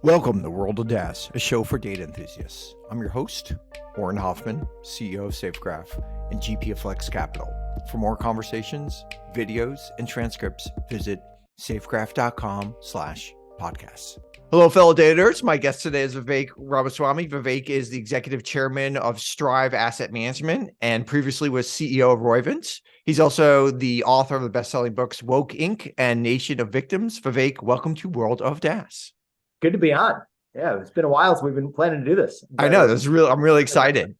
Welcome to World of DaaS, a show for data enthusiasts. I'm your host, Auren Hoffman, CEO of SafeGraph and GP of Flex Capital. For more conversations, videos, and transcripts, visit safegraph.com/podcasts. Hello, fellow data nerds. My guest today is Vivek Ramaswamy. Vivek is the executive chairman of Strive Asset Management and previously was CEO of Roivant. He's also the author of the best-selling books Woke Inc. and Nation of Victims. Vivek, welcome to World of DaaS. Good to be on. Yeah, it's been a while since we've been planning to do this. I know. I'm really excited.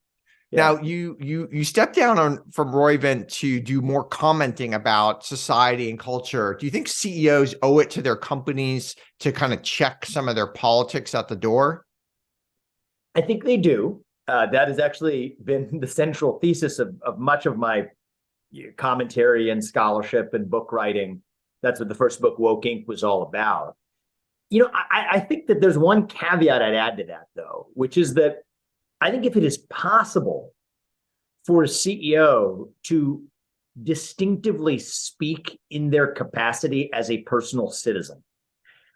Yeah. Now, you stepped down from Roivant to do more commenting about society and culture. Do you think CEOs owe it to their companies to kind of check some of their politics at the door? I think they do. That has actually been the central thesis of much of my commentary and scholarship and book writing. That's what the first book, Woke Inc., was all about. I think that there's one caveat I'd add to that, though, which is that I think if it is possible for a CEO to distinctively speak in their capacity as a personal citizen,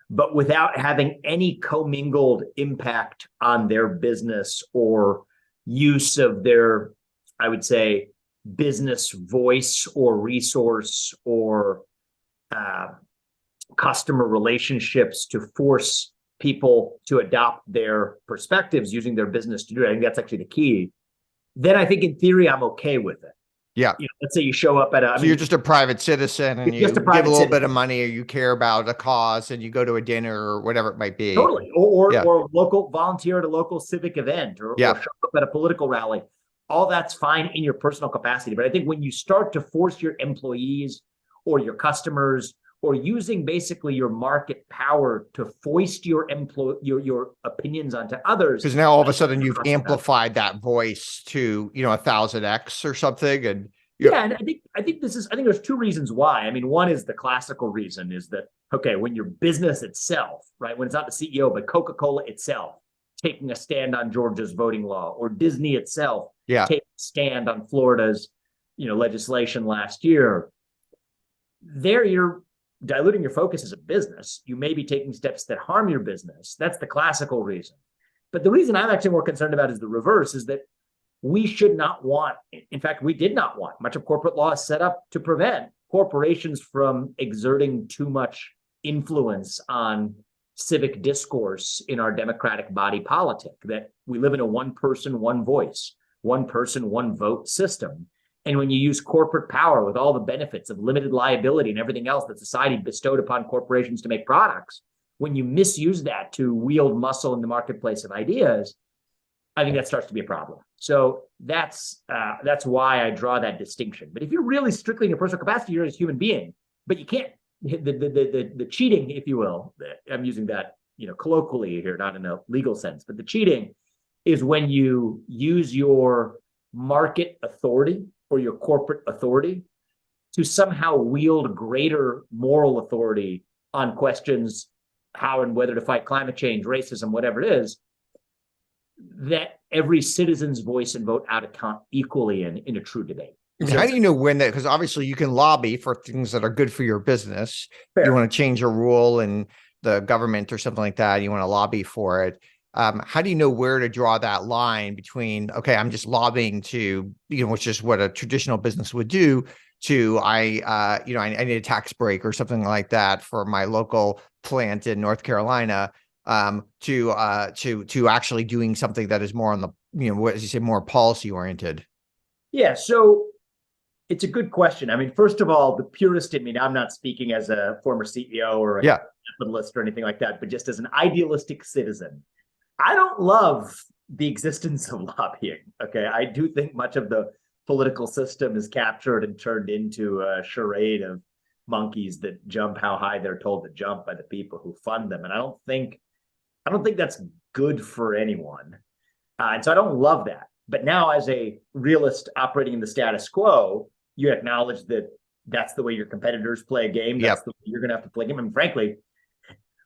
but without having any commingled impact on their business or use of their, I would say, business voice or resource or customer relationships to force people to adopt their perspectives using their business to do it. I think that's actually the key. Then I think in theory, I'm okay with it. Yeah. Let's say you show up at you're just a private citizen and you give a little bit of money or you care about a cause and you go to a dinner or whatever it might be. Totally. Or local volunteer at a local civic event or show up at a political rally. All that's fine in your personal capacity. But I think when you start to force your employees or your customers or using basically your market power to foist your opinions onto others. Because now all of a sudden you've amplified that voice to, 1000x or something. And and I think there's two reasons why. I mean, one is the classical reason is that, okay, when your business itself, right, when it's not the CEO, but Coca-Cola itself taking a stand on Georgia's voting law, or Disney itself taking a stand on Florida's, legislation last year, there you're diluting your focus as a business. You may be taking steps that harm your business. That's the classical reason. But the reason I'm actually more concerned about is the reverse, is that we should not want, in fact, we did not want, much of corporate law is set up to prevent corporations from exerting too much influence on civic discourse in our democratic body politic, that we live in a one person, one voice, one person, one vote system. And when you use corporate power with all the benefits of limited liability and everything else that society bestowed upon corporations to make products, when you misuse that to wield muscle in the marketplace of ideas, I think that starts to be a problem. So that's why I draw that distinction. But if you're really strictly in your personal capacity, you're a human being, but you can't, the cheating, if you will, I'm using that, colloquially here, not in a legal sense, but the cheating is when you use your market authority or your corporate authority to somehow wield greater moral authority on questions how and whether to fight climate change, racism, whatever it is, that every citizen's voice and vote out of count equally in a true debate. So how do you know when that, because obviously you can lobby for things that are good for your business. Fair. You want to change a rule in the government or something like that. You want to lobby for it. How do you know where to draw that line between, okay, I'm just lobbying to, which is what a traditional business would do, to I need a tax break or something like that for my local plant in North Carolina, to actually doing something that is more on the, as you say, more policy oriented? Yeah. So it's a good question. I mean, first of all, the purist in me, I'm not speaking as a former CEO or a capitalist or anything like that, but just as an idealistic citizen. I don't love the existence of lobbying. Okay. I do think much of the political system is captured and turned into a charade of monkeys that jump how high they're told to jump by the people who fund them. And I don't think that's good for anyone. And so I don't love that. But now, as a realist operating in the status quo, you acknowledge that that's the way your competitors play a game. That's the way you're going to have to play a game. And frankly,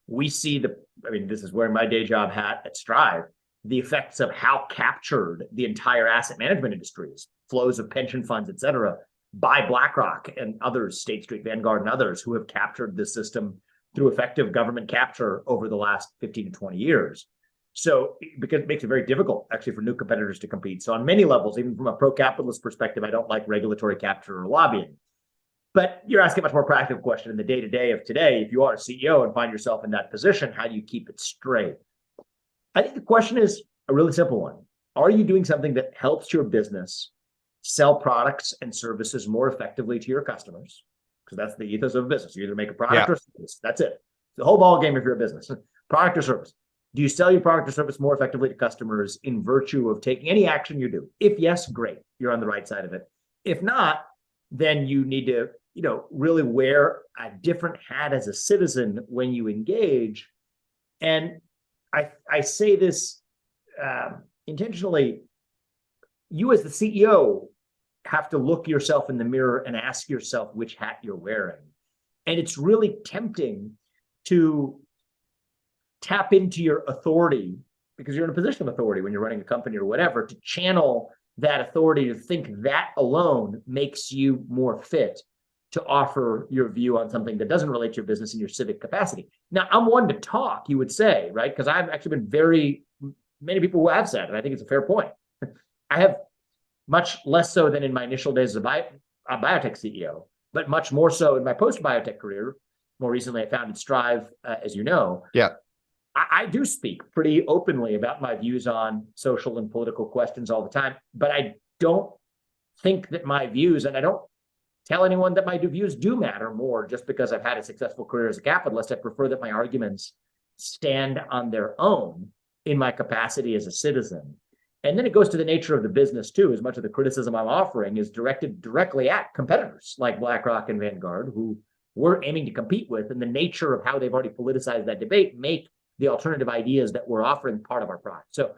we see this is wearing my day job hat at Strive, the effects of how captured the entire asset management industry is, flows of pension funds, et cetera, by BlackRock and others, State Street, Vanguard, and others who have captured the system through effective government capture over the last 15 to 20 years. So because it makes it very difficult actually for new competitors to compete. So on many levels, even from a pro-capitalist perspective, I don't like regulatory capture or lobbying. But you're asking a much more practical question in the day-to-day of today. If you are a CEO and find yourself in that position, how do you keep it straight? I think the question is a really simple one. Are you doing something that helps your business sell products and services more effectively to your customers? Because that's the ethos of a business. You either make a product or service. That's it. The whole ball game if you're a business. Product or service. Do you sell your product or service more effectively to customers in virtue of taking any action you do? If yes, great. You're on the right side of it. If not, then you need to, really wear a different hat as a citizen when you engage. And I say this intentionally. You as the CEO have to look yourself in the mirror and ask yourself which hat you're wearing. And it's really tempting to tap into your authority because you're in a position of authority when you're running a company or whatever, to channel that authority, to think that alone makes you more fit to offer your view on something that doesn't relate to your business in your civic capacity. Now, I'm one to talk, you would say, right? Because I've actually been many people who have said, and I think it's a fair point. I have much less so than in my initial days as a biotech CEO, but much more so in my post-biotech career. More recently, I founded Strive, as you know. Yeah. I do speak pretty openly about my views on social and political questions all the time, but I don't think that my views, and I don't tell anyone that my views do matter more just because I've had a successful career as a capitalist. I prefer that my arguments stand on their own in my capacity as a citizen. And then it goes to the nature of the business too. As much of the criticism I'm offering is directed directly at competitors like BlackRock and Vanguard, who we're aiming to compete with, and the nature of how they've already politicized that debate make the alternative ideas that we're offering part of our product. So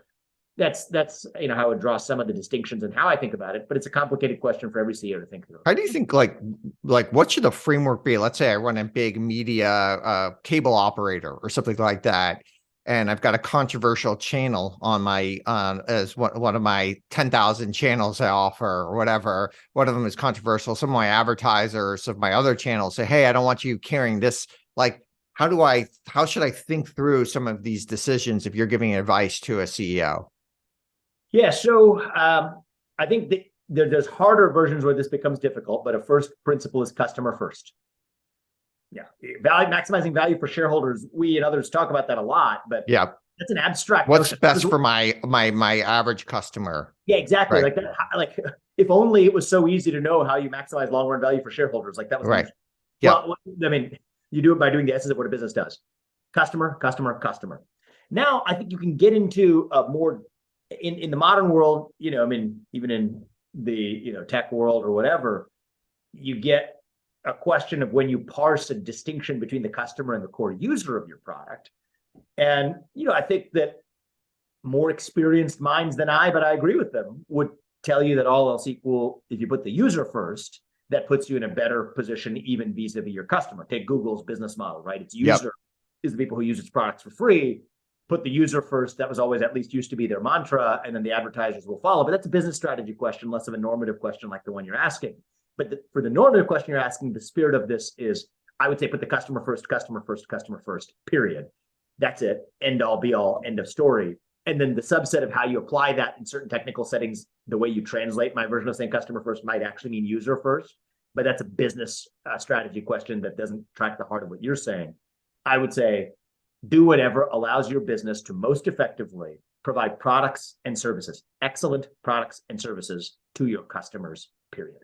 that's how I would draw some of the distinctions and how I think about it, but it's a complicated question for every CEO to think through. How do you think, like what should the framework be? Let's say I run a big media cable operator or something like that, and I've got a controversial channel on my as one of my 10,000 channels I offer or whatever. One of them is controversial. Some of my advertisers of my other channels say, "Hey, I don't want you carrying this." Like, how should I think through some of these decisions if you're giving advice to a CEO? Yeah, so I think that there's harder versions where this becomes difficult, but a first principle is customer first. Yeah, maximizing value for shareholders. We and others talk about that a lot, but yeah, that's an abstract. What's best for my average customer? Yeah, exactly. Right. Like if only it was so easy to know how you maximize long run value for shareholders. Like that was right. Yeah. Well, I mean, you do it by doing the essence of what a business does: customer, customer, customer. Now, I think you can get into a more in the modern world. Even in the tech world or whatever, you get a question of when you parse a distinction between the customer and the core user of your product. And, I think that more experienced minds than but I agree with them, would tell you that all else equal, if you put the user first, that puts you in a better position, even vis-a-vis your customer. Take Google's business model, right? Its user is the people who use its products for free. Put the user first. That was always, at least used to be, their mantra, and then the advertisers will follow. But that's a business strategy question, less of a normative question like the one you're asking. But for the normative question you're asking, the spirit of this is, I would say, put the customer first, customer first, customer first, period. That's it. End all, be all, end of story. And then the subset of how you apply that in certain technical settings, the way you translate my version of saying customer first might actually mean user first. But that's a business strategy question that doesn't track the heart of what you're saying. I would say, do whatever allows your business to most effectively provide products and services, excellent products and services to your customers, period.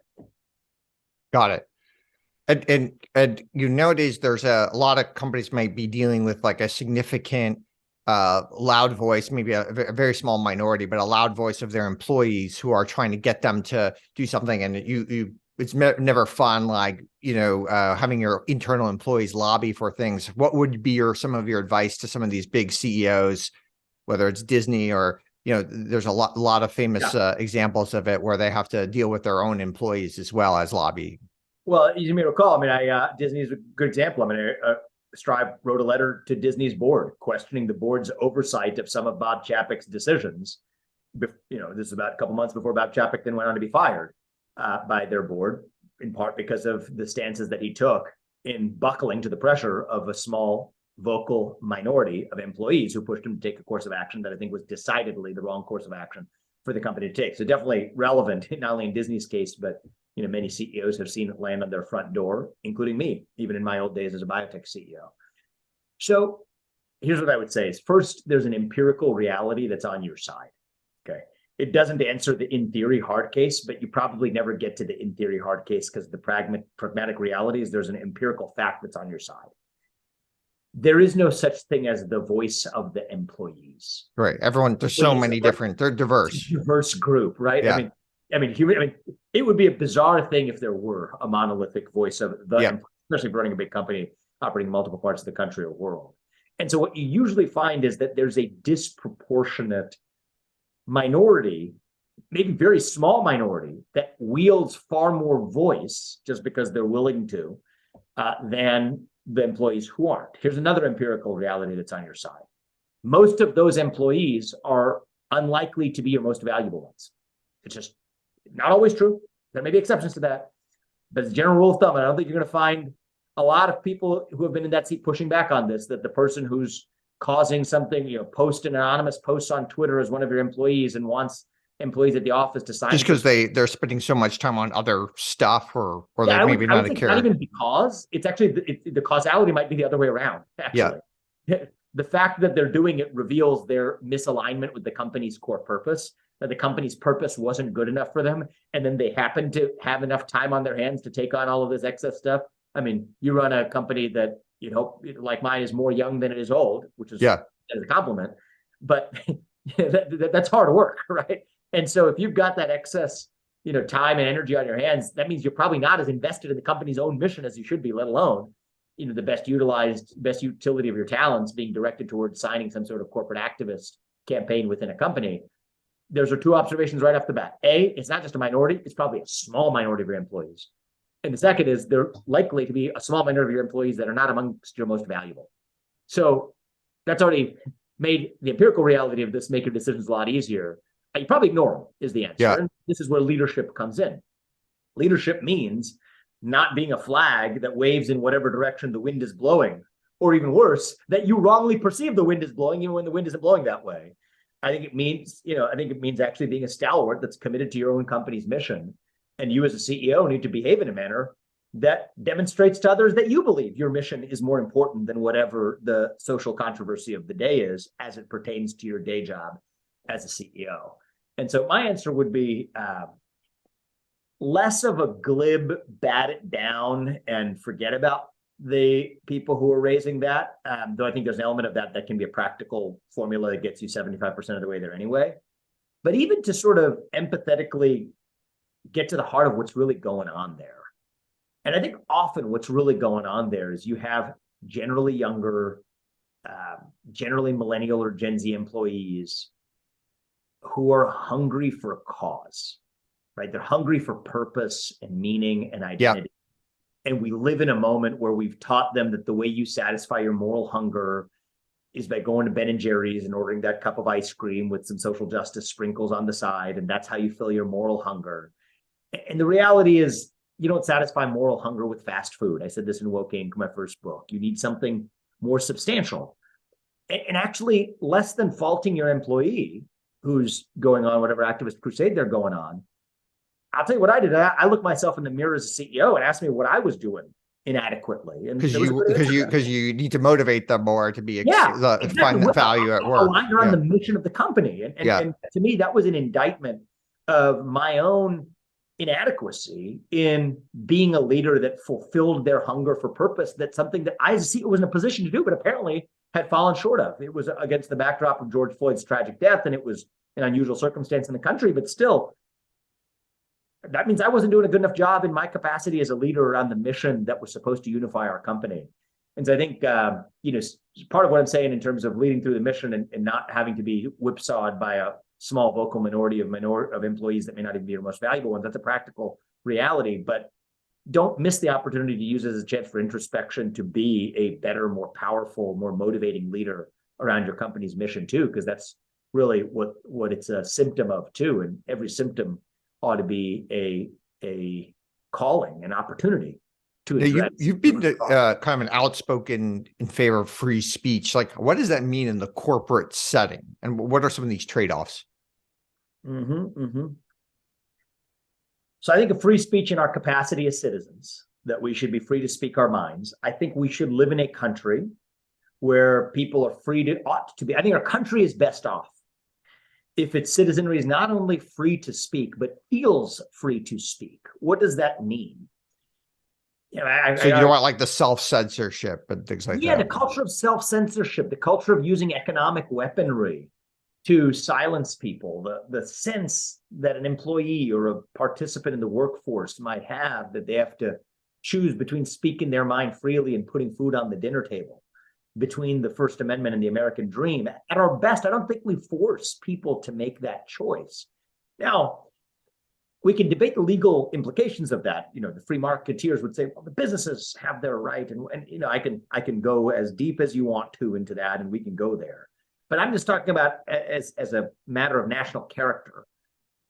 Got it. And nowadays there's a lot of companies might be dealing with like a significant loud voice, maybe a very small minority, but a loud voice of their employees who are trying to get them to do something. And it's never fun, like, having your internal employees lobby for things. What would be some of your advice to some of these big CEOs, whether it's Disney or, there's a lot of famous examples of it where they have to deal with their own employees as well as lobby. Well, you may recall, Disney is a good example. Strive wrote a letter to Disney's board questioning the board's oversight of some of Bob Chapek's decisions. This is about a couple months before Bob Chapek then went on to be fired by their board, in part because of the stances that he took in buckling to the pressure of a small vocal minority of employees who pushed him to take a course of action that I think was decidedly the wrong course of action for the company to take. So definitely relevant, not only in Disney's case, but many CEOs have seen it land on their front door, including me, even in my old days as a biotech CEO. So here's what I would say is, first, there's an empirical reality that's on your side. Okay. It doesn't answer the in theory hard case, but you probably never get to the in theory hard case because the pragmatic reality is there's an empirical fact that's on your side. There is no such thing as the voice of the employees. Right. Everyone, there's so many different, they're diverse. Diverse group, right? Yeah. I mean, it would be a bizarre thing if there were a monolithic voice of the employees, especially running a big company operating in multiple parts of the country or world. And so what you usually find is that there's a disproportionate minority, maybe very small minority, that wields far more voice just because they're willing to than the employees who aren't. Here's another empirical reality that's on your side. Most of those employees are unlikely to be your most valuable ones. It's just not always true. There may be exceptions to that. But as a general rule of thumb, I don't think you're going to find a lot of people who have been in that seat pushing back on this, that the person who's causing something, post an anonymous post on Twitter as one of your employees and wants employees at the office to sign. Just because they're spending so much time on other stuff or they maybe not care. Not even because, it's actually, the causality might be the other way around, actually. Yeah. The fact that they're doing it reveals their misalignment with the company's core purpose, that the company's purpose wasn't good enough for them, and then they happen to have enough time on their hands to take on all of this excess stuff. I mean, you run a company that, like mine, is more young than it is old, which is as a compliment, but that's hard work, right? And so if you've got that excess, time and energy on your hands, that means you're probably not as invested in the company's own mission as you should be, let alone, the best utility of your talents being directed towards signing some sort of corporate activist campaign within a company. Those are two observations right off the bat. A, it's not just a minority, it's probably a small minority of your employees. And the second is they're likely to be a small minority of your employees that are not amongst your most valuable. So that's already made the empirical reality of this make your decisions a lot easier. You probably ignore them is the answer. Yeah. And this is where leadership comes in. Leadership means not being a flag that waves in whatever direction the wind is blowing, or even worse, that you wrongly perceive the wind is blowing even when the wind isn't blowing that way. I think it means actually being a stalwart that's committed to your own company's mission. And you as a CEO need to behave in a manner that demonstrates to others that you believe your mission is more important than whatever the social controversy of the day is as it pertains to your day job as a CEO. And so my answer would be less of a glib, bat it down and forget about the people who are raising that, though I think there's an element of that can be a practical formula that gets you 75% of the way there anyway. But even to sort of empathetically get to the heart of what's really going on there. And I think often what's really going on there is you have generally younger, generally millennial or Gen Z employees who are hungry for a cause, right? They're hungry for purpose and meaning and identity. And we live in a moment where we've taught them that the way you satisfy your moral hunger is by going to Ben & Jerry's and ordering that cup of ice cream with some social justice sprinkles on the side. And that's how you fill your moral hunger. And the reality is you don't satisfy moral hunger with fast food. I said this in Woke Inc., my first book. You need something more substantial. And actually, less than faulting your employee who's going on whatever activist crusade they're going on, I'll tell you what I did. I looked myself in the mirror as a CEO and asked me what I was doing inadequately. And because you need to motivate them more to be exactly. Find the value at work. Aligned around the mission of the company. And to me, that was an indictment of my own inadequacy in being a leader that fulfilled their hunger for purpose. That's something that I as a CEO was in a position to do, but apparently had fallen short of. It was against the backdrop of George Floyd's tragic death, and it was an unusual circumstance in the country, but still, that means I wasn't doing a good enough job in my capacity as a leader around the mission that was supposed to unify our company. And so I think, part of what I'm saying in terms of leading through the mission and not having to be whipsawed by a small vocal minority of employees that may not even be your most valuable ones, that's a practical reality. But don't miss the opportunity to use it as a chance for introspection to be a better, more powerful, more motivating leader around your company's mission too, because that's really what it's a symptom of too. And every symptom ought to be a calling, an opportunity to Now, address. you've been kind of an outspoken in favor of free speech. Like, what does that mean in the corporate setting? And what are some of these trade-offs? So I think of free speech in our capacity as citizens, that we should be free to speak our minds. I think we should live in a country where people are free to, ought to be. I think our country is best off if its citizenry is not only free to speak, but feels free to speak. What does that mean? You know, So you don't want like the self-censorship and things like that. Yeah, the culture of self-censorship, the culture of using economic weaponry to silence people, the sense that an employee or a participant in the workforce might have that they have to choose between speaking their mind freely and putting food on the dinner table, between the First Amendment and the American dream. At our best, I don't think we force people to make that choice. Now, we can debate the legal implications of that. You know, the free marketeers would say, well, the businesses have their right. And you know, I can go as deep as you want to into that, and we can go there. But I'm just talking about as a matter of national character.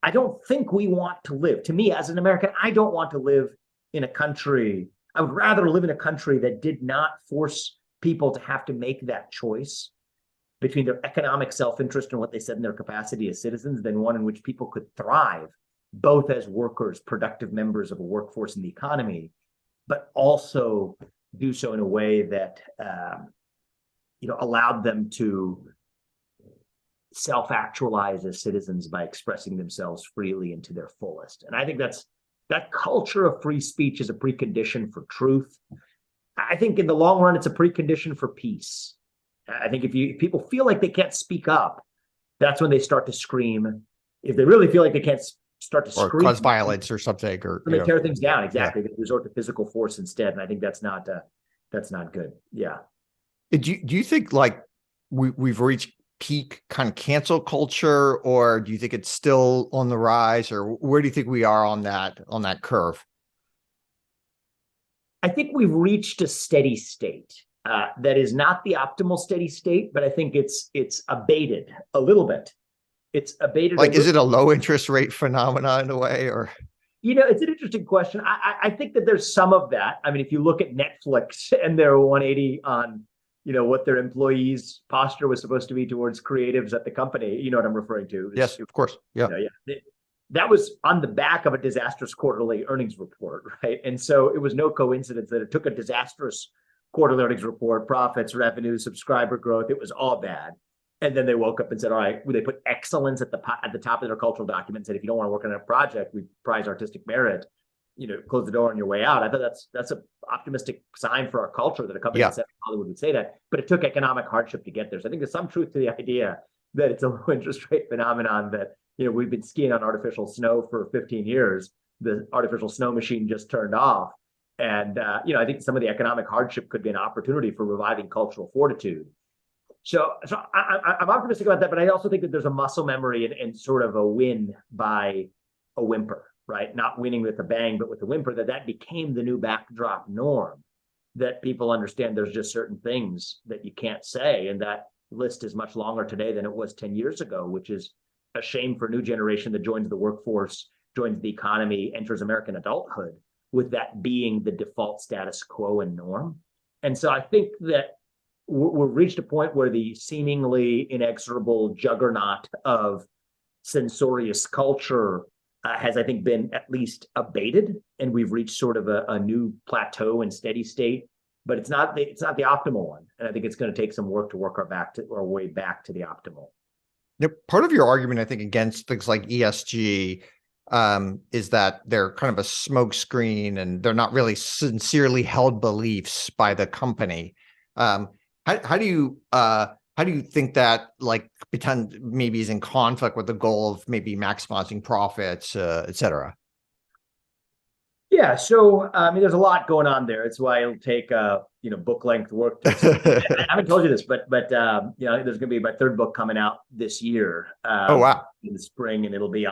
I don't think we want to live, to me, as an American, I don't want to live in a country. I would rather live in a country that did not force people to have to make that choice between their economic self-interest and what they said in their capacity as citizens than one in which people could thrive, both as workers, productive members of a workforce in the economy, but also do so in a way that allowed them to self-actualize as citizens by expressing themselves freely and to their fullest. And I think that culture of free speech is a precondition for truth. I think in the long run, it's a precondition for peace. I think if people feel like they can't speak up, that's when they start to scream. If they really feel like they can't start to scream, cause violence or something, or they tear things down. Exactly. They resort to physical force instead. And I think that's not good. Yeah. Do you think like we've reached peak kind of cancel culture, or do you think it's still on the rise, or where do you think we are on that curve? I think we've reached a steady state. That is not the optimal steady state, but I think it's abated a little bit. It's abated. Like, is it a low interest rate phenomena in a way, or? You know, it's an interesting question. I think that there's some of that. I mean, if you look at Netflix and their 180 on, what their employees' posture was supposed to be towards creatives at the company, you know what I'm referring to? Yes, of course. Yeah. That was on the back of a disastrous quarterly earnings report, right? And so it was no coincidence that it took a disastrous quarterly earnings report, profits, revenue, subscriber growth. It was all bad. And then they woke up and said, all right, they put excellence at the top of their cultural document and said, if you don't want to work on a project, we prize artistic merit, close the door on your way out. I thought that's an optimistic sign for our culture that a company in Hollywood would say that, but it took economic hardship to get there. So I think there's some truth to the idea that it's a low interest rate phenomenon that, we've been skiing on artificial snow for 15 years. The artificial snow machine just turned off. And, I think some of the economic hardship could be an opportunity for reviving cultural fortitude. So I'm optimistic about that, but I also think that there's a muscle memory and sort of a win by a whimper, right? Not winning with a bang, but with a whimper, that became the new backdrop norm, that people understand there's just certain things that you can't say. And that list is much longer today than it was 10 years ago, which is a shame for a new generation that joins the workforce, joins the economy, enters American adulthood, with that being the default status quo and norm. And so I think that we've reached a point where the seemingly inexorable juggernaut of censorious culture has, I think, been at least abated, and we've reached sort of a new plateau and steady state. But it's not the optimal one, and I think it's going to take some work to work our way back to the optimal. Now, part of your argument, I think, against things like ESG is that they're kind of a smokescreen and they're not really sincerely held beliefs by the company. How do you think that like pretend maybe is in conflict with the goal of maybe maximizing profits, et cetera? Yeah, so I mean, there's a lot going on there. It's why it'll take book length work. I haven't told you this, but there's going to be my third book coming out this year. Oh wow! In the spring, and it'll be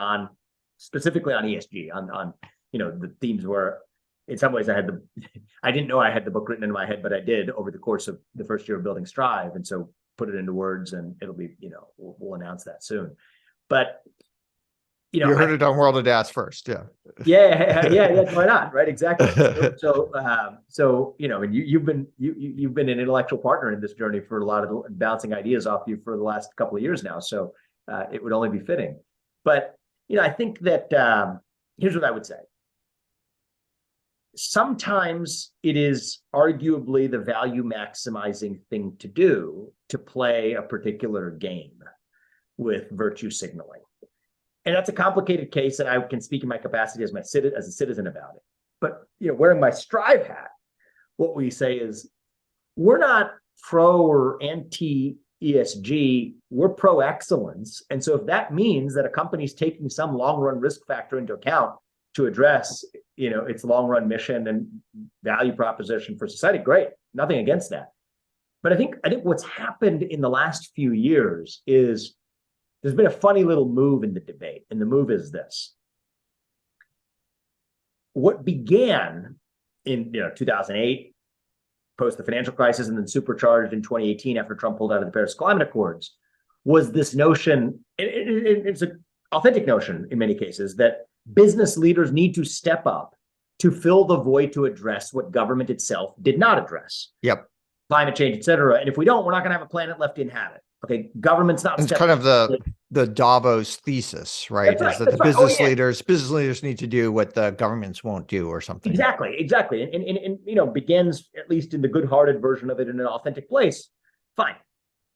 specifically on ESG, on the themes where, in some ways, I didn't know I had the book written in my head, but I did over the course of the first year of building Strive, and so put it into words, and it'll be we'll announce that soon. But You heard it on World of DaaS first. Yeah. Yeah. Why not? Right. Exactly. So, and you've been an intellectual partner in this journey for a lot of bouncing ideas off you for the last couple of years now. So it would only be fitting. But, I think that here's what I would say. Sometimes it is arguably the value maximizing thing to do to play a particular game with virtue signaling. And that's a complicated case, and I can speak in my capacity as a citizen about it. But wearing my Strive hat, what we say is we're not pro or anti ESG, we're pro excellence. And so if that means that a company's taking some long run risk factor into account to address its long run mission and value proposition for society, great. Nothing against that. But I think what's happened in the last few years is there's been a funny little move in the debate, and the move is this. What began in 2008, post the financial crisis, and then supercharged in 2018 after Trump pulled out of the Paris Climate Accords, was this notion, it's an authentic notion in many cases, that business leaders need to step up to fill the void to address what government itself did not address. Yep. Climate change, et cetera. And if we don't, we're not going to have a planet left to inhabit. Okay, government's not. It's kind of the Davos thesis, right? Right. Is that the business leaders need to do what the governments won't do, or something. Exactly. And begins, at least in the good-hearted version of it, in an authentic place. Fine.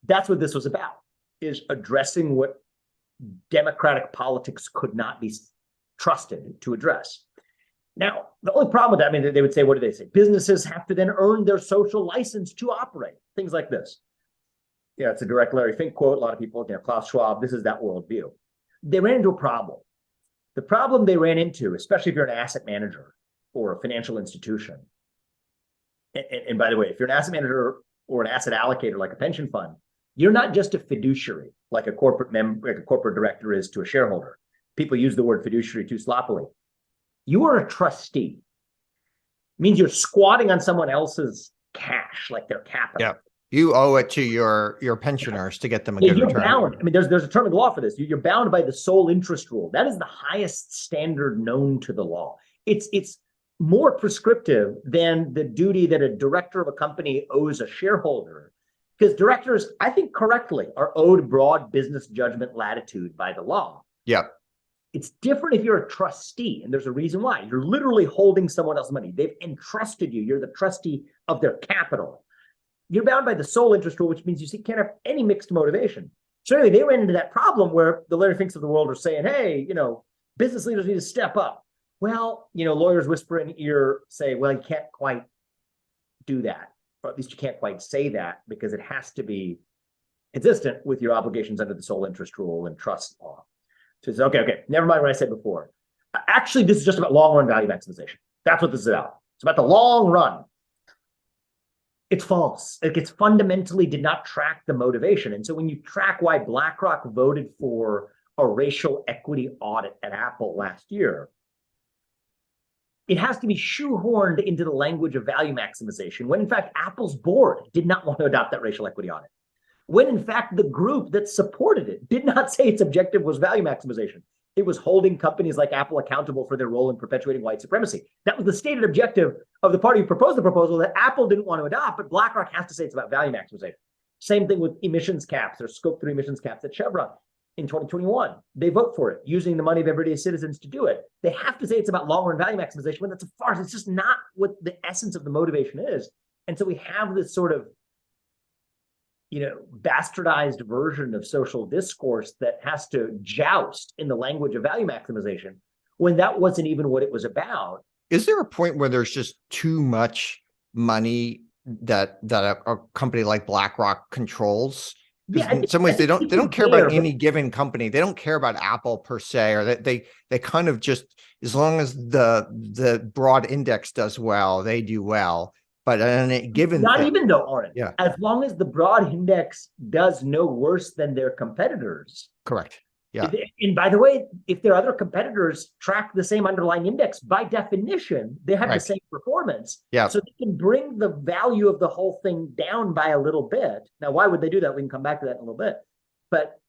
That's what this was about, is addressing what democratic politics could not be trusted to address. Now, the only problem with that, they would say, what do they say? Businesses have to then earn their social license to operate. Things like this. It's a direct Larry Fink quote. A lot of people, Klaus Schwab, this is that worldview. They ran into a problem. The problem they ran into, especially if you're an asset manager or a financial institution, and by the way, if you're an asset manager or an asset allocator like a pension fund, you're not just a fiduciary like a corporate director is to a shareholder. People use the word fiduciary too sloppily. You are a trustee. It means you're squatting on someone else's cash, like their capital. Yeah. You owe it to your pensioners to get them a good return. Bound. There's a term in the law for this. You're bound by the sole interest rule. That is the highest standard known to the law. It's more prescriptive than the duty that a director of a company owes a shareholder, because directors, I think correctly, are owed broad business judgment latitude by the law. Yeah. It's different if you're a trustee, and there's a reason why. You're literally holding someone else's money. They've entrusted you. You're the trustee of their capital. You're bound by the sole interest rule, which means you can't have any mixed motivation. So anyway, they ran into that problem where the Larry Finks of the world are saying, hey, business leaders need to step up. Well, lawyers whisper in ear say, well, you can't quite do that. Or at least you can't quite say that, because it has to be consistent with your obligations under the sole interest rule and trust law. So it's okay, never mind what I said before. Actually, this is just about long-run value maximization. That's what this is about. It's about the long run. It's false. It fundamentally did not track the motivation. And so when you track why BlackRock voted for a racial equity audit at Apple last year, it has to be shoehorned into the language of value maximization, when in fact Apple's board did not want to adopt that racial equity audit. When in fact the group that supported it did not say its objective was value maximization. It was holding companies like Apple accountable for their role in perpetuating white supremacy. That was the stated objective of the party who proposed the proposal that Apple didn't want to adopt, but BlackRock has to say it's about value maximization. Same thing with emissions caps or scope 3 emissions caps at Chevron in 2021. They vote for it, using the money of everyday citizens to do it. They have to say it's about long-run value maximization, when that's a farce. It's just not what the essence of the motivation is. And so we have this sort of bastardized version of social discourse that has to joust in the language of value maximization, when that wasn't even what it was about. Is there a point where there's just too much money that a company like BlackRock controls? Yeah, in some ways they don't care about any given company. They don't care about Apple per se, or they kind of just, as long as the broad index does well, they do well. But on a given not even though, Auren. Yeah. As long as the broad index does no worse than their competitors. Correct. Yeah. And by the way, if their other competitors track the same underlying index, by definition, they have the same performance. Yeah. So they can bring the value of the whole thing down by a little bit. Now, why would they do that? We can come back to that in a little bit. But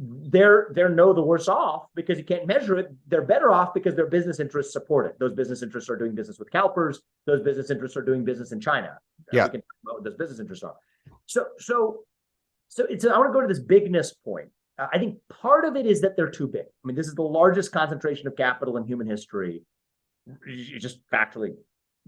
they're no the worse off because you can't measure it. They're better off because their business interests support it. Those business interests are doing business with CalPERS. Those business interests are doing business in China. Yeah. We can talk about what those business interests are. So it's, I want to go to this bigness point. I think part of it is that they're too big. I mean, this is the largest concentration of capital in human history. It's just factually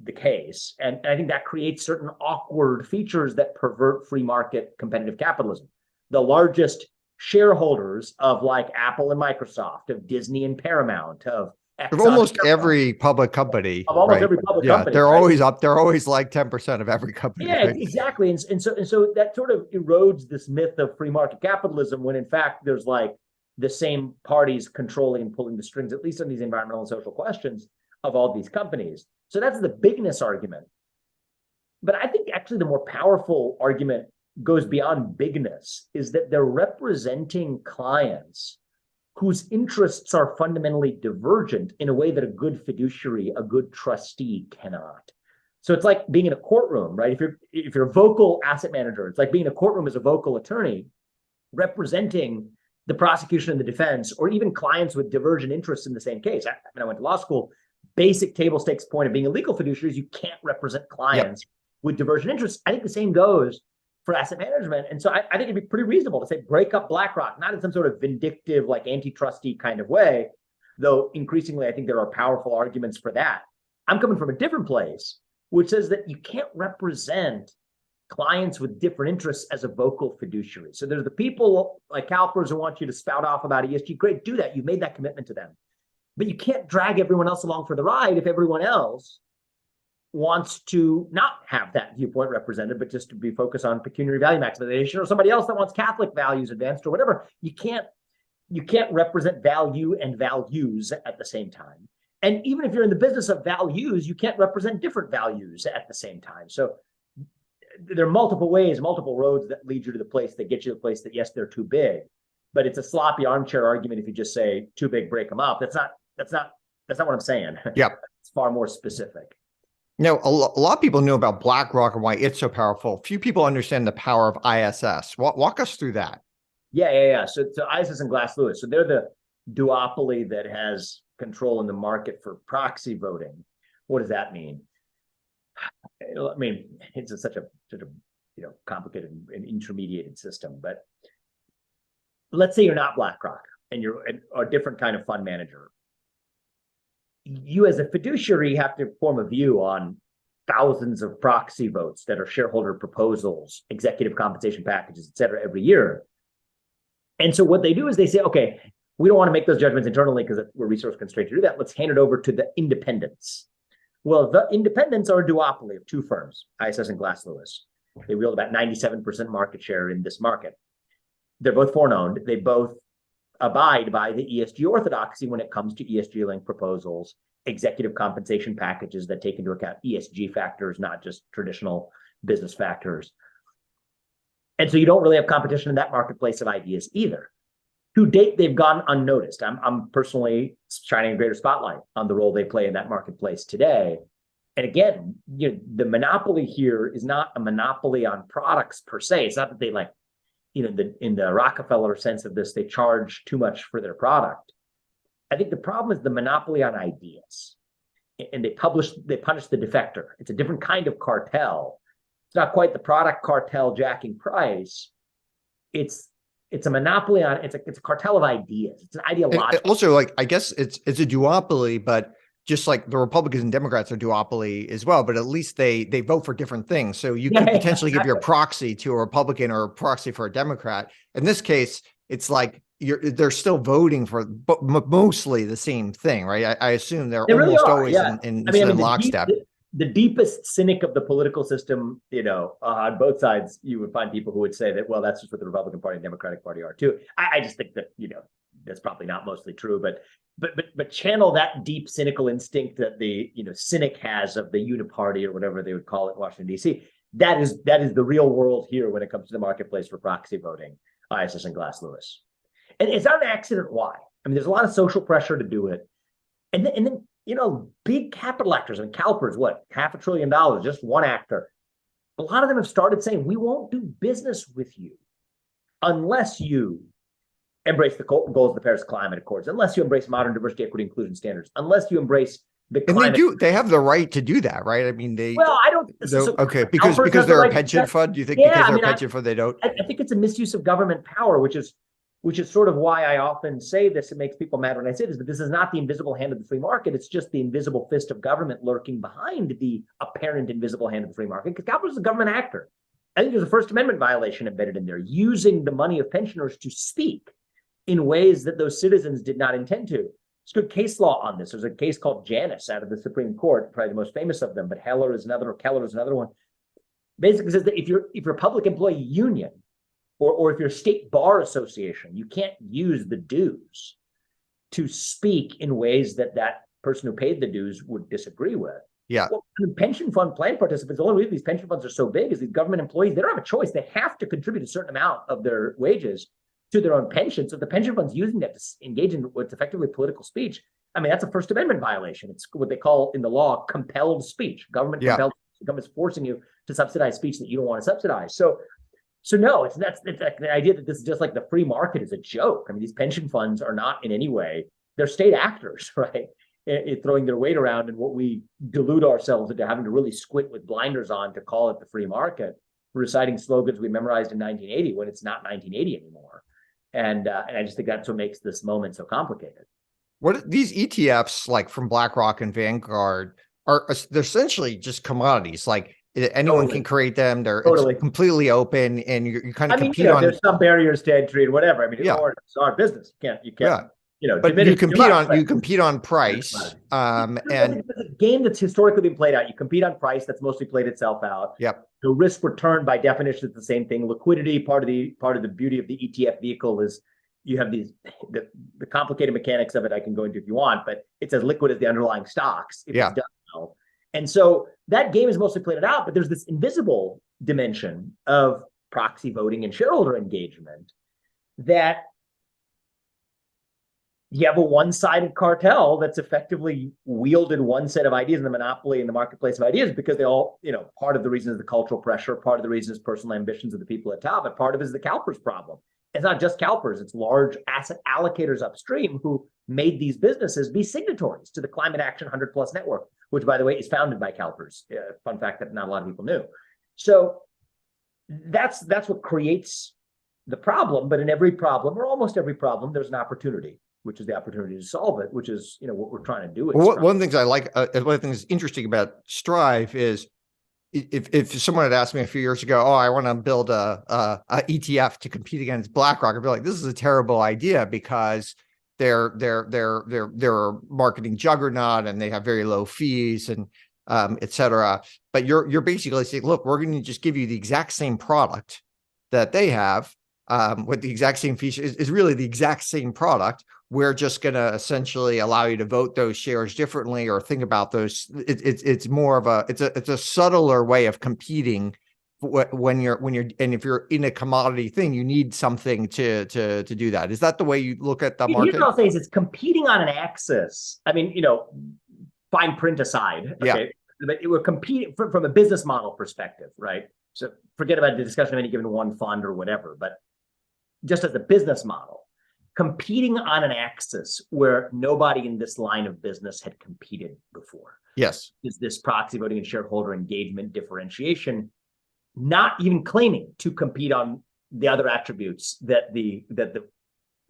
the case. And I think that creates certain awkward features that pervert free market competitive capitalism. The largest shareholders of like Apple and Microsoft, of Disney and Paramount, of almost every public company, of almost right? every public Yeah, company. they're right? always up. They're always like 10% of every company. Yeah, right? exactly. And so that sort of erodes this myth of free market capitalism when in fact there's like the same parties controlling and pulling the strings, at least on these environmental and social questions of all these companies. So that's the bigness argument. But I think actually the more powerful argument goes beyond bigness, is that they're representing clients whose interests are fundamentally divergent in a way that a good fiduciary, a good trustee cannot. So it's like being in a courtroom, right? If you're a vocal asset manager, it's like being in a courtroom as a vocal attorney representing the prosecution and the defense, or even clients with divergent interests in the same case. I went to law school. Basic table stakes point of being a legal fiduciary is you can't represent clients with divergent interests. I think the same goes for asset management. And so I think it'd be pretty reasonable to say break up BlackRock, not in some sort of vindictive, like antitrusty kind of way, though increasingly I think there are powerful arguments for that. I'm coming from a different place, which says that you can't represent clients with different interests as a vocal fiduciary. So there's the people like CalPERS who want you to spout off about ESG. Great, do that. You've made that commitment to them. But you can't drag everyone else along for the ride if everyone else wants to not have that viewpoint represented, but just to be focused on pecuniary value maximization, or somebody else that wants Catholic values advanced or whatever. You can't represent value and values at the same time. And even if you're in the business of values, you can't represent different values at the same time. So there are multiple ways, multiple roads that lead you to the place that get you to the place that, yes, they're too big, but it's a sloppy armchair argument if you just say too big, break them up. That's not what I'm saying. Yeah. It's far more specific. No, a lot of people know about BlackRock and why it's so powerful. Few people understand the power of ISS. Walk us through that. Yeah. So ISS and Glass Lewis. So they're the duopoly that has control in the market for proxy voting. What does that mean? I mean, it's such a complicated and intermediated system. But let's say you're not BlackRock and you're a different kind of fund manager. You as a fiduciary have to form a view on thousands of proxy votes that are shareholder proposals, executive compensation packages, et cetera, every year. And so what they do is they say, okay, we don't want to make those judgments internally because we're resource constrained to do that. Let's hand it over to the independents. Well, the independents are a duopoly of two firms, ISS and Glass Lewis. They wield about 97% market share in this market. They're both foreign-owned. They both abide by the ESG orthodoxy when it comes to ESG-linked proposals, executive compensation packages that take into account ESG factors, not just traditional business factors. And so you don't really have competition in that marketplace of ideas either. To date, they've gone unnoticed. I'm personally shining a greater spotlight on the role they play in that marketplace today. And again, the monopoly here is not a monopoly on products per se. It's not that they in the Rockefeller sense of this, they charge too much for their product. I think the problem is the monopoly on ideas. And they punish the defector. It's a different kind of cartel. It's not quite the product cartel jacking price. It's a monopoly on, it's a cartel of ideas. It's an ideological. And also, I guess it's a duopoly, but just like the Republicans and Democrats are duopoly as well, but at least they vote for different things. So you could potentially give your proxy to a Republican or a proxy for a Democrat. In this case, it's like they're still voting for mostly the same thing, right? I assume they really almost always in lockstep. The deepest cynic of the political system, on both sides, you would find people who would say that, well, that's just what the Republican Party and Democratic Party are too. I just think that, that's probably not mostly true, but channel that deep cynical instinct that the cynic has of the uniparty or whatever they would call it in Washington, D.C. That is the real world here when it comes to the marketplace for proxy voting, ISS and Glass Lewis. And it's not an accident why. I mean, there's a lot of social pressure to do it. And then big capital actors, and CalPERS, what, $500 billion, just one actor. A lot of them have started saying, we won't do business with you unless you embrace the goals of the Paris Climate Accords, unless you embrace modern diversity, equity, inclusion standards, unless you embrace the climate. And they have the right to do that, right? I mean, Well, I don't. Okay, because they're a pension fund. Do you think because they're a pension fund, they don't? I think it's a misuse of government power, which is sort of why I often say this. It makes people mad when I say this, but this is not the invisible hand of the free market. It's just the invisible fist of government lurking behind the apparent invisible hand of the free market, because capitalism is a government actor. I think there's a First Amendment violation embedded in there, using the money of pensioners to speak in ways that those citizens did not intend to. There's good case law on this. There's a case called Janus out of the Supreme Court, probably the most famous of them, but Keller is another one. Basically says that if you're a public employee union, or if you're a state bar association, you can't use the dues to speak in ways that person who paid the dues would disagree with. Yeah. Well, pension fund plan participants, the only reason these pension funds are so big is these government employees, they don't have a choice. They have to contribute a certain amount of their wages to their own pension. So if the pension fund's using that to engage in what's effectively political speech, I mean, that's a First Amendment violation. It's what they call in the law compelled speech. Government compelled speech. Government's forcing you to subsidize speech that you don't want to subsidize. So no, it's like the idea that this is just like the free market is a joke. I mean, these pension funds are not in any way, they're state actors, right? Throwing their weight around, and what we delude ourselves into having to really squint with blinders on to call it the free market, reciting slogans we memorized in 1980 when it's not 1980 anymore. And I just think that's what makes this moment so complicated. What these ETFs, like from BlackRock and Vanguard, they're essentially just commodities. Like anyone can create them. It's completely open, and you kind of compete on. There's some barriers to entry and whatever. I mean, it's our business. You can't. But you compete on price. And it's a game that's historically been played out. You compete on price. That's mostly played itself out. Yep. The risk return by definition is the same thing. Liquidity, part of the beauty of the ETF vehicle is you have the complicated mechanics of it I can go into if you want, but it's as liquid as the underlying stocks if it's done well. And so that game is mostly played it out, but there's this invisible dimension of proxy voting and shareholder engagement that you have a one-sided cartel that's effectively wielded one set of ideas in the monopoly in the marketplace of ideas, because they all, part of the reason is the cultural pressure, part of the reason is personal ambitions of the people at top, but part of it is the CalPERS problem. It's not just CalPERS, it's large asset allocators upstream who made these businesses be signatories to the Climate Action 100+ network, which, by the way, is founded by CalPERS. Fun fact that not a lot of people knew. So that's what creates the problem. But in every problem, or almost every problem, there's an opportunity, which is the opportunity to solve it, which is what we're trying to do. One of the things I like, one of the things interesting about Strive is if someone had asked me a few years ago, I want to build a ETF to compete against BlackRock, I'd be like, this is a terrible idea because they're a marketing juggernaut and they have very low fees and et cetera. But you're basically saying, look, we're going to just give you the exact same product that they have with the exact same features. Is really the exact same product. We're just going to essentially allow you to vote those shares differently or think about those. It's more of it's a subtler way of competing when you're and if you're in a commodity thing, you need something to do that. Is that the way you look at the market? Here's what I'll say is it's competing on an axis. I mean, fine print aside, okay, but we're competing from a business model perspective, right? So forget about the discussion of any given one fund or whatever, but just as a business model, competing on an axis where nobody in this line of business had competed before. Yes. Is this proxy voting and shareholder engagement differentiation, not even claiming to compete on the other attributes that the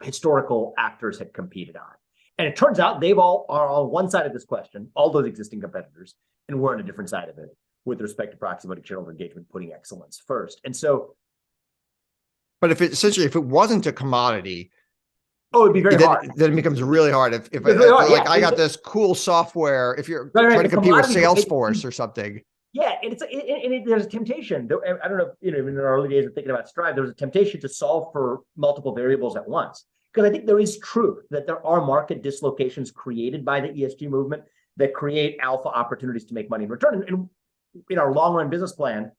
historical actors had competed on. And it turns out they all are on one side of this question, all those existing competitors, and we're on a different side of it with respect to proxy voting, shareholder engagement, putting excellence first. And so, but if it wasn't a commodity, it'd be very hard. Then it becomes really hard. I got this cool software. If you're trying to compete with Salesforce or something. Yeah, and there's a temptation. I don't know, in the early days of thinking about Strive, there was a temptation to solve for multiple variables at once. Because I think there is truth that there are market dislocations created by the ESG movement that create alpha opportunities to make money in return. And in our long run business plan,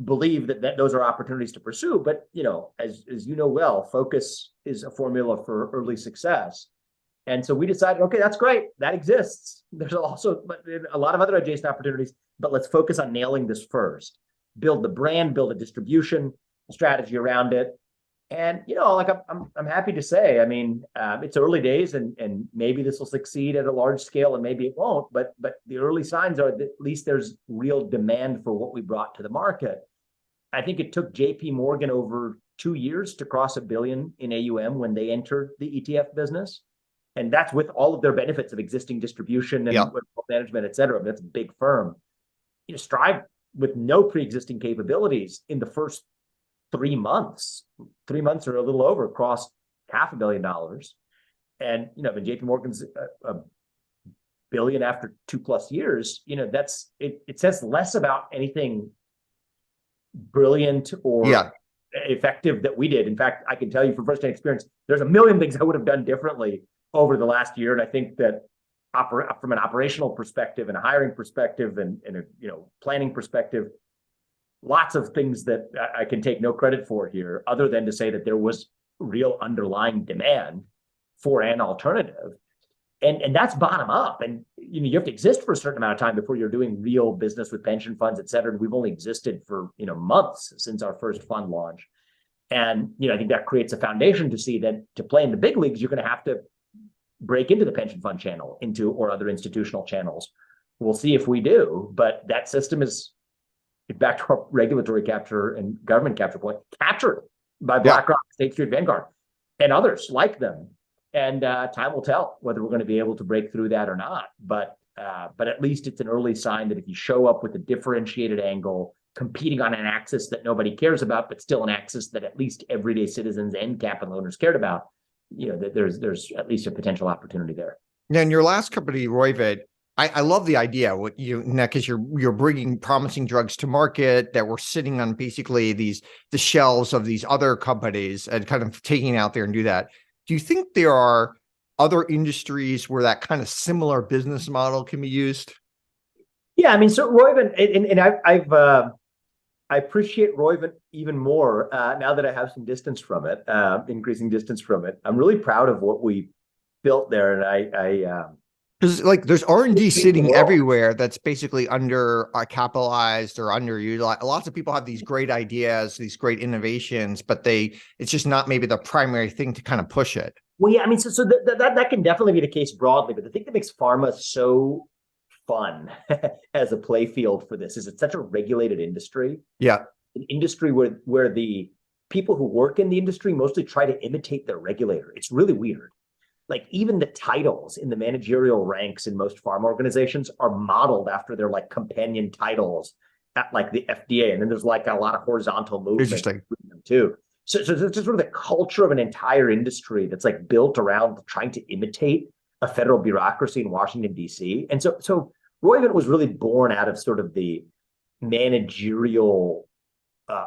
believe that those are opportunities to pursue. But as you know well, focus is a formula for early success. And so we decided, okay, that's great, that exists. There's also a lot of other adjacent opportunities, but let's focus on nailing this first. Build the brand, build a distribution strategy around it, And like I'm happy to say, I mean, it's early days, and maybe this will succeed at a large scale, and maybe it won't. But the early signs are that at least there's real demand for what we brought to the market. I think it took J.P. Morgan over 2 years to cross $1 billion in AUM when they entered the ETF business, and that's with all of their benefits of existing distribution and management, et cetera. That's a big firm. Strive with no pre-existing capabilities in the first 3 months or a little over, crossed $500 million. And, when JP Morgan's a billion after 2+ years, that's, it says less about anything brilliant or effective that we did. In fact, I can tell you from firsthand experience, there's a million things I would have done differently over the last year. And I think that from an operational perspective and a hiring perspective and a planning perspective, lots of things that I can take no credit for here, other than to say that there was real underlying demand for an alternative. And that's bottom up. And you have to exist for a certain amount of time before you're doing real business with pension funds, et cetera. And we've only existed for months since our first fund launch. And I think that creates a foundation to see that to play in the big leagues, you're going to have to break into the pension fund channel, or other institutional channels. We'll see if we do, but that system is, back to our regulatory capture and government capture point, captured by BlackRock, State Street, Vanguard, and others like them. And time will tell whether we're going to be able to break through that or not. But at least it's an early sign that if you show up with a differentiated angle, competing on an axis that nobody cares about, but still an axis that at least everyday citizens and capital owners cared about, that there's at least a potential opportunity there. Now, in your last company, Roivant, I love the idea because you're bringing promising drugs to market that were sitting on basically the shelves of these other companies and kind of taking it out there and do that. Do you think there are other industries where that kind of similar business model can be used? Yeah, I mean, so Roivant, and I appreciate Roivant even more now that I have some distance from it, increasing distance from it. I'm really proud of what we built there, and because there's R&D sitting everywhere that's basically under capitalized or underutilized. Lots of people have these great ideas, these great innovations, but it's just not maybe the primary thing to kind of push it. Well, yeah, I mean, so that can definitely be the case broadly, but the thing that makes pharma so fun as a play field for this is it's such a regulated industry. Yeah, an industry where the people who work in the industry mostly try to imitate their regulator. It's really weird. Like even the titles in the managerial ranks in most pharma organizations are modeled after their companion titles at the FDA. And then there's a lot of horizontal movement too. So it's just sort of the culture of an entire industry that's built around trying to imitate a federal bureaucracy in Washington, D.C. And so Roivant was really born out of sort of the managerial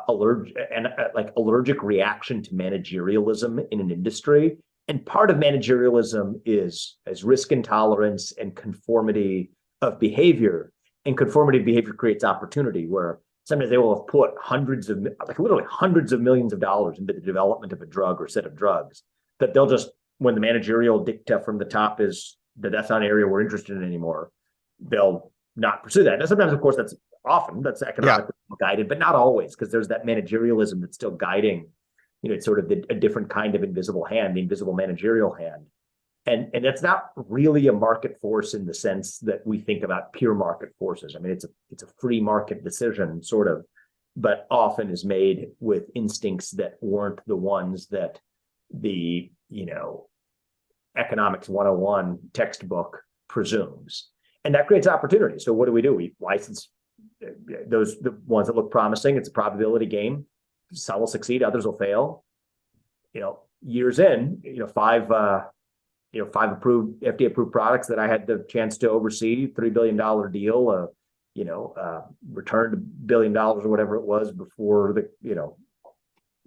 allergic reaction to managerialism in an industry. And part of managerialism is risk intolerance and conformity of behavior. And conformity of behavior creates opportunity, where sometimes they will have put literally hundreds of millions of dollars into the development of a drug or set of drugs that they'll just, when the managerial dicta from the top is that that's not an area we're interested in anymore, they'll not pursue that. Now, sometimes, of course, that's economically guided, but not always, because there's that managerialism that's still guiding. It's sort of a different kind of invisible hand, the invisible managerial hand. And that's not really a market force in the sense that we think about pure market forces. I mean, it's a free market decision, sort of, but often is made with instincts that weren't the ones that the, economics 101 textbook presumes. And that creates opportunity. So what do? We license the ones that look promising. It's a probability game. Some will succeed, others will fail. Years in, five approved FDA approved products that I had the chance to oversee, $3 billion deal, returned $1 billion or whatever it was before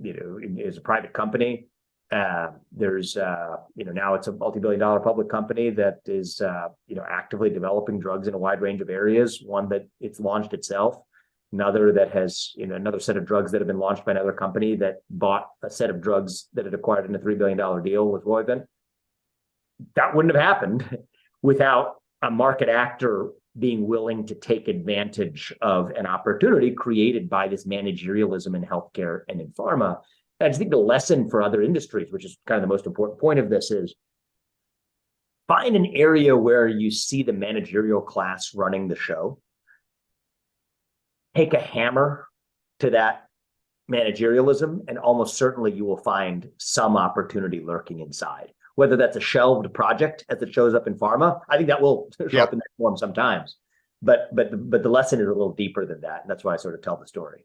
as a private company. There's now it's a multi-billion-dollar public company that is actively developing drugs in a wide range of areas. One that it's launched itself. Another that has, another set of drugs that have been launched by another company that bought a set of drugs that it acquired in a $3 billion deal with Roivant. That wouldn't have happened without a market actor being willing to take advantage of an opportunity created by this managerialism in healthcare and in pharma. And I just think the lesson for other industries, which is kind of the most important point of this, is find an area where you see the managerial class running the show. Take a hammer to that managerialism, and almost certainly you will find some opportunity lurking inside. Whether that's a shelved project as it shows up in pharma, I think that will show up in that form sometimes. But the lesson is a little deeper than that, and that's why I sort of tell the story.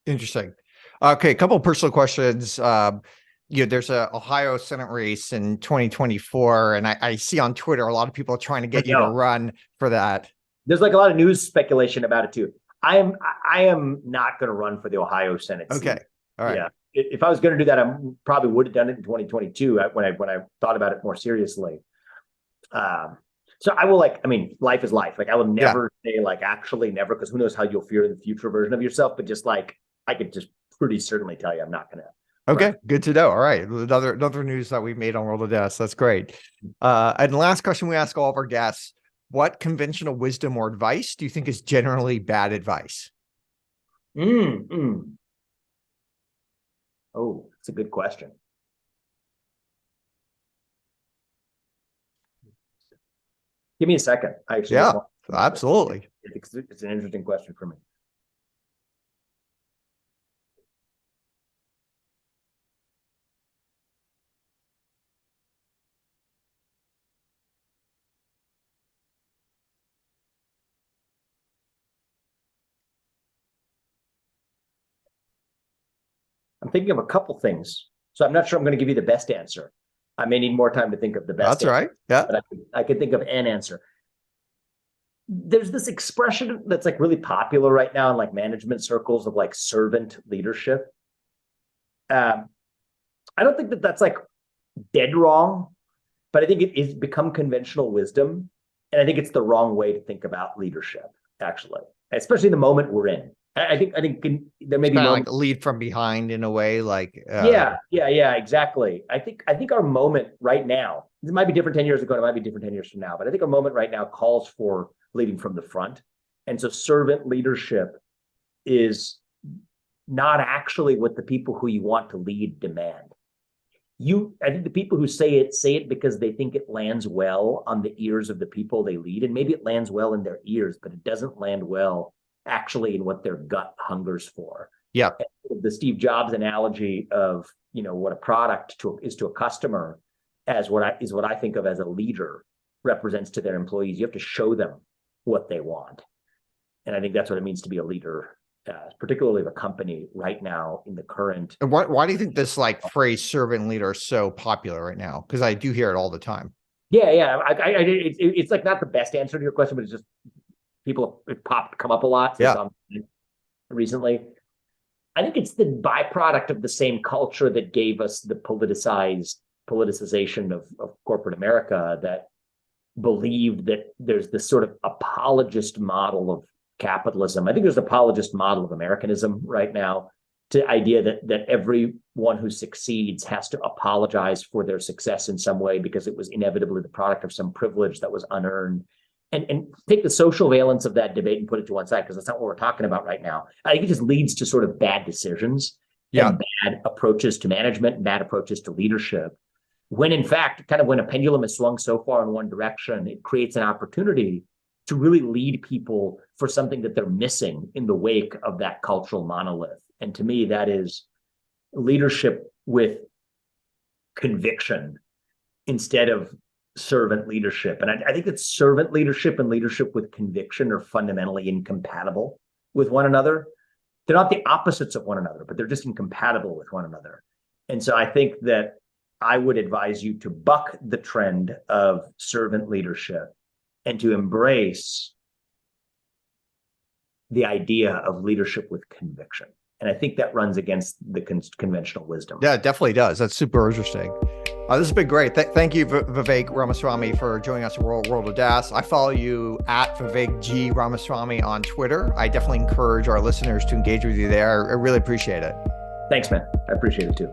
Interesting. Okay, a couple of personal questions. There's a Ohio Senate race in 2024, and I see on Twitter a lot of people trying to get you to run for that. There's like a lot of news speculation about it too. I am not going to run for the Ohio Senate seat. Okay, all right. Yeah, if I was going to do that, I probably would have done it in 2022 when I thought about it more seriously. So I will life is life. Like I will never say actually never, because who knows how you'll feel in the future version of yourself. But just I could just pretty certainly tell you I'm not going to. Okay, good to know. All right, another news that we've made on World of DaaS. That's great. And the last question we ask all of our guests: what conventional wisdom or advice do you think is generally bad advice? Oh, that's a good question. Give me a second. Absolutely. It's an interesting question for me. I'm thinking of a couple things, so I'm not sure I'm going to give you the best answer. I may need more time to think of the best. That's right. Yeah, but I could think of an answer. There's this expression that's really popular right now in management circles of servant leadership. I don't think that's dead wrong, but I think it has become conventional wisdom, and I think it's the wrong way to think about leadership, actually, especially in the moment we're in. I think there may be lead from behind in a way, yeah, exactly. I think our moment right now, it might be different 10 years ago, it might be different 10 years from now, but I think our moment right now calls for leading from the front. And so servant leadership is not actually what the people who you want to lead demand. I think the people who say it because they think it lands well on the ears of the people they lead, and maybe it lands well in their ears, but it doesn't land well actually in what their gut hungers for. Yeah. The Steve Jobs analogy of, what a product is to a customer as what I think of as a leader represents to their employees. You have to show them what they want. And I think that's what it means to be a leader, particularly of a company right now in the current. And why do you think this phrase servant leader is so popular right now? Because I do hear it all the time. Yeah. It's not the best answer to your question, but it's just people come up a lot recently. I think it's the byproduct of the same culture that gave us the politicization of corporate America, that believed that there's this sort of apologist model of capitalism. I think there's an apologist model of Americanism right now, to the idea that everyone who succeeds has to apologize for their success in some way because it was inevitably the product of some privilege that was unearned. And take the social valence of that debate and put it to one side, because that's not what we're talking about right now. I think it just leads to sort of bad decisions and bad approaches to management and bad approaches to leadership. When in fact, when a pendulum is swung so far in one direction, it creates an opportunity to really lead people for something that they're missing in the wake of that cultural monolith. And to me, that is leadership with conviction instead of servant leadership. And I think that servant leadership and leadership with conviction are fundamentally incompatible with one another. They're not the opposites of one another, but they're just incompatible with one another. And so I think that I would advise you to buck the trend of servant leadership and to embrace the idea of leadership with conviction. And I think that runs against the conventional wisdom. Yeah, it definitely does. That's super interesting. This has been great. Thank you, Vivek Ramaswamy, for joining us at World of DaaS. I follow you at Vivek G. Ramaswamy on Twitter. I definitely encourage our listeners to engage with you there. I really appreciate it. Thanks, man. I appreciate it too.